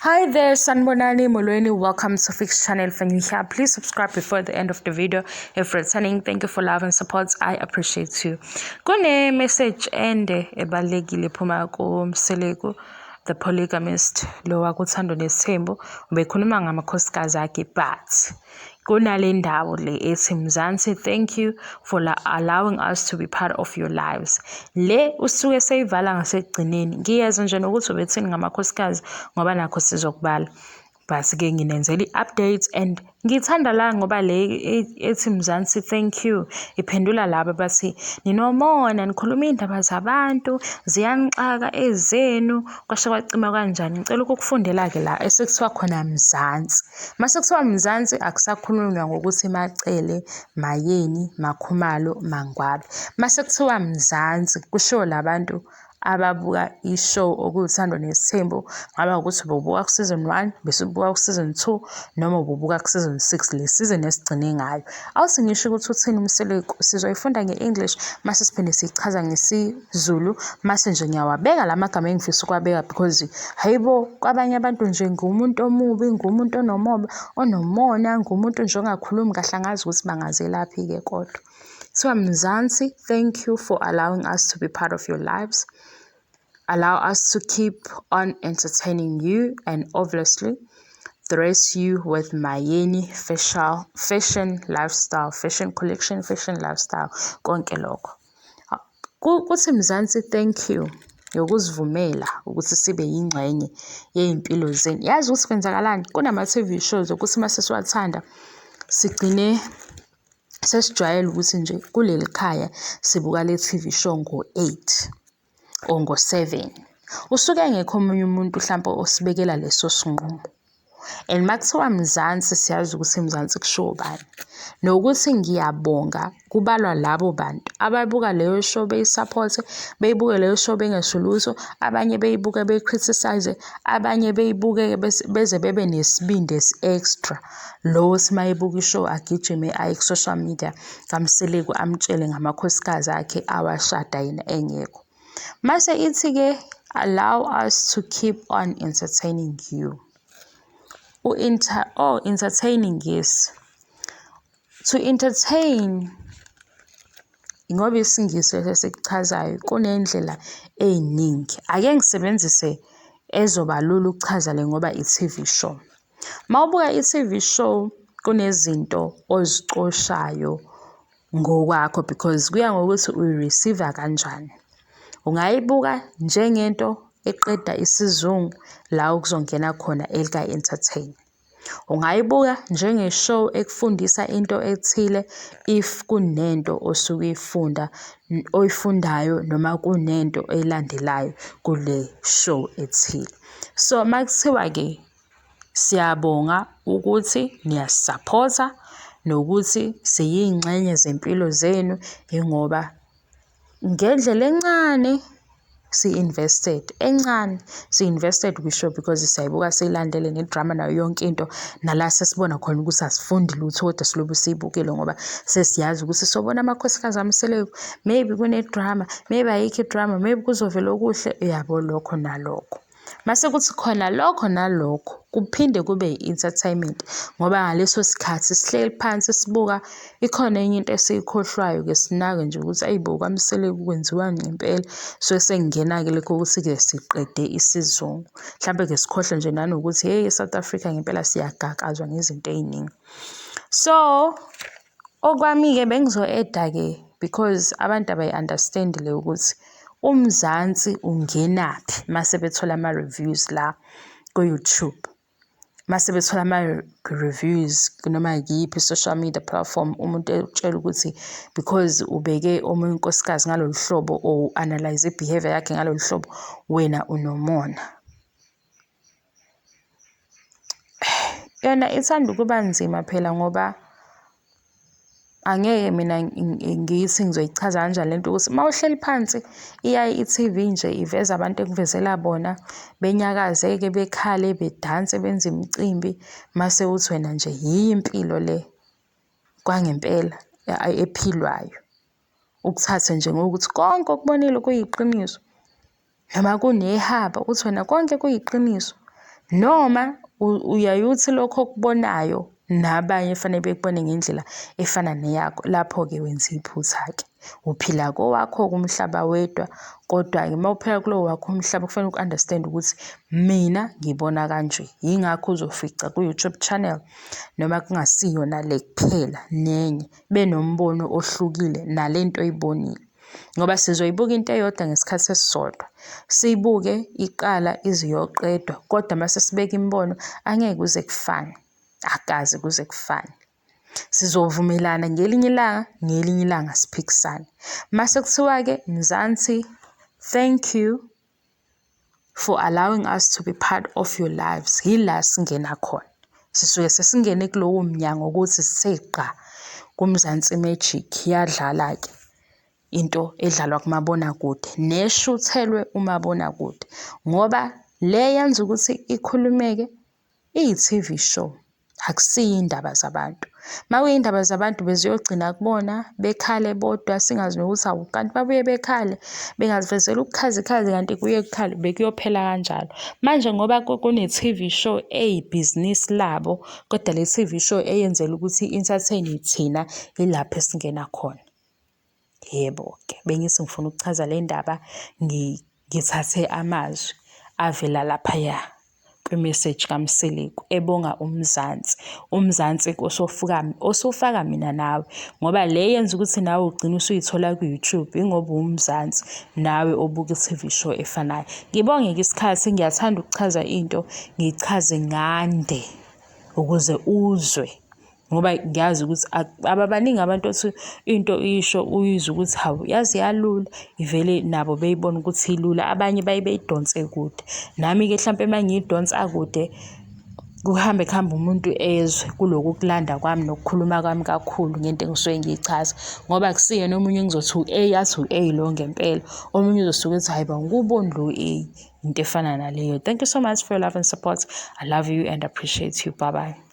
Hi there, Sanbonani Molweni. Welcome to Fix Channel. For you here, please subscribe before the end of the video. If returning, thank you for love and support. I appreciate you. Kune message ende ebalekile phuma ku Mseleku, the polygamist lo wakuthando Nes'thembu ubekhuluma ngamakhosikazi akhe, but kunale ndawo le ethi Mzansi, thank you for allowing us to be part of your lives. Le usuke seyivala ngasekugcineni. Ngiyeza nje nokuthi ubethini ngamakhosikazi ngoba nakho sizokubala. Basi-ke nginenzela i-updates and ngithanda la ngoba le ethi Mzansi, thank you iphendula laba bathi ninomona nikhuluma indaba zabantu ziyanixaka ezenu kwashe kwacima kanjani. Ngicela ukukufundela ke la esekuthiwa khona Mzansi. Mase kuthiwa Mzansi akusakhulunywa ngokuthi macele, mayeni, makhumalo, mangwabe. Mase kuthiwa Mzansi kusho labantu ababuka ishow okuwuthando Nes'thembu, ngaba ukuthi ububuka ku season 1 bese ubuka ku season 2 noma ububuka ku season 6 le season esigcine ngayo. Awuthi ngisho ukuthi uthini Mseleku sizoyifunda nge-English mase siphinde sichaza ngesiZulu mase nje ngiyawabeka lamagama engifisa ukwabeka because hayibo kwabanye abantu nje ngumuntu omubi, ngumuntu onomona, ngumuntu nje ongakhulumi kahle, angazi ukuthi bangazelaphi ke kodwa. So Mzansi, thank you for allowing us to be part of your lives. Allow us to keep on entertaining you and obviously dress you with Mayeni fashion lifestyle, fashion collection, fashion lifestyle, konke lokho. Kuthi Mzansi, thank you yokuzivumela ukuthi sibe yingxenye yezimpilo zenu. Yazi ukuthi kwenzakalani? Kunama-TV shows ukuthi mase siwathanda sigcine sesijwayele ukuthi nje kuleli khaya sibuka le TV show ngo-8 or ngo-7. Usuke engekho omunye umuntu mhlawumbe osibekela leso sinqumo. And makuthiwa Mzansi siyazi ukuthi Mzansi kusho bani. Nokuthi ngiyabonga kubalwa labo bantu ababuka leyo show beyisupport, beyibuke leyo show bengesulutho, abanye beyibuke becriticize, abanye beyibuke beze bebe nesibindi extra. Lo simayibuka ishow agijime aye ku social media kaMseleku amtshele ngamakhosikazi akhe awashada yena engekho. Mase ithi ke allow us to keep on entertaining you. Entertaining, yes. To entertain ngoba isingisi esikuchazayo kunendlela eziningi. Ake ngisebenzise ezobalula ukuchaza le ngoba i-TV show. Mawubuka i-TV show kunezinto ozicoshayo ngokwakho because kuya ngokuthi uyi-receive kanjani. Ungayibuka njengento eqeda isizungu la ukuzongena khona elika-entertain. Ungayibuka njengeshow ekufundisa into ethile if kunento osuke oyifundayo noma kunento elandelayo kule show ethile. So makuthiwa ke siyabonga ukuthi niyasupporta nokuthi siyingxenye zempilo zenu ngoba ngendlela encane si-invested kwishow because siyayibuka siyilandele nedrama nayo yonke into nala sesibona khona ukuthi asifundi lutho kodwa silobe siyibukele ngoba sesiyazi ukuthi sobona amakhosikazi aMseleku, maybe kunedrama, maybe ayikho idrama, maybe kuzovela okuhle, uyabo lokho nalokho. Mase kuthi khona lokho nalokho kuphinde kube i-entertainment ngoba ngaleso sikhathi sihleli phansi sibuka ikhona enye into esiyikhohlwayo ke sinake nje ukuthi ayibo kaMseleku kwenziwani ngempela. So sengena ke lokho ukuthi ke siqede isizungu. Mhlambe ke sikhohle nje nanokuthi hey eSouth Africa ngempela siyagagazwa ngezinto eziningi. So okwami ke bengizo-eda ke because abantu abayi-understand le ukuthi uMzansi ungenaphi mase bethola ama-reviews la ku-YouTube. Mase bethola ama-reviews noma yiphi social media platform umuntu etshela ukuthi because ubeke omunye unkosikazi ngalolu hlobo or analyze behavior yakhe ngalolu hlobo wena unomona. Yona ithanda ukuba nzima phela ngoba angeke mina ngithi ngizoyichaza kanjani lento ukuthi mawuhleli phansi iyaye i-TV nje iveza abantu ekuvezela bona benyakazeke, bekhale, bedanse, benze imicimbi mase uthi wena nje yiyo impilo le kwangempela ephilwayo. Ukuthathe nje ngokuthi konke okubonile kuyiqiniso noma kunehaba uthi wena konke kuyiqiniso. noma uyayuthi lokho okubonayo nabanye fanele bekubone ngendlela efana neyakho. Lapho-ke wenza iphutha-ke. Uphila kowakho kumhlaba wedwa, kodwa-ke uma uphila kulowo wakho umhlaba kufanele uku-understand ukuthi mina ngibona kanje. Yingakho uzofica ku-YouTube channel noma kungasiyona le kuphela nenye benombono ohlukile nalento oyibonile. Ngoba sizoyibuka into eyodwa ngesikhathi esisodwa, siyibuke iqala ize iyoqedwa, kodwa mase sibeka imibono angeke kuze kufane, akaze kuze kufane. Sizovumelana ngelinye ilanga siphikisane. Mase kuthiwa-ke Mzansi, thank you for allowing us to be part of your lives. Yila singena khona. Sisuke sesingene kulowo mnyango ukuthi siseqa kuMzansi Magic yadlala-ke into edlalwa kumabonakude neshuthelwe umabonakude, ngoba le yenza ukuthi ikhulumeke iyi-TV show, akusiyo indaba zabantu. Uma kuyindaba zabantu beziyogcina kubona bekhale bodwa, singazi nokuthi awu kanti babuye bekhale, bengazivezela ukukhazikhazi kanti kuye kukhale, bekuyophela kanjalo. Manje ngoba kune-TV show eyibhizinisi labo, kodwa le TV show eyenzela ukuthi i-entertain thina, ilapho esingena khona. Yebo-ke, bengithi ngifuna ukuchaza le ndaba, ngithathe amazwi avela laphaya kwi-message kaMseleku ebonga uMzansi osofaka mina nawe, ngoba le yenza ukuthi nawe ugcine usuyithola ku-YouTube ingoba uMzansi nawe obuka i-TV show efanayo. Ngibonge-ke isikhathi, ngiyathanda ukuchaza into, ngichaze ngande ukuze uzwe, ngoba ngiyazi ukuthi ababaningi abantu othi into isho uyizwe ukuthi hawu yazi yalula, ivele nabo beyibona ukuthi ilula, abanye beyidonse kude. Nami-ke mhlampe uma ngiyidonsa kude kuhambe umuntu ezwe kuloku kulanda kwami nokukhuluma kwami kakhulu ngento engisuke ngiyichaza, ngoba kusiyena omunye engizothi u-A athi u-A lo ngempela, omunye uzosuke ethi hayi nguboni lo A, into efana naleyo. Thank you so much for your love and support. I love you and appreciate you. Bye bye.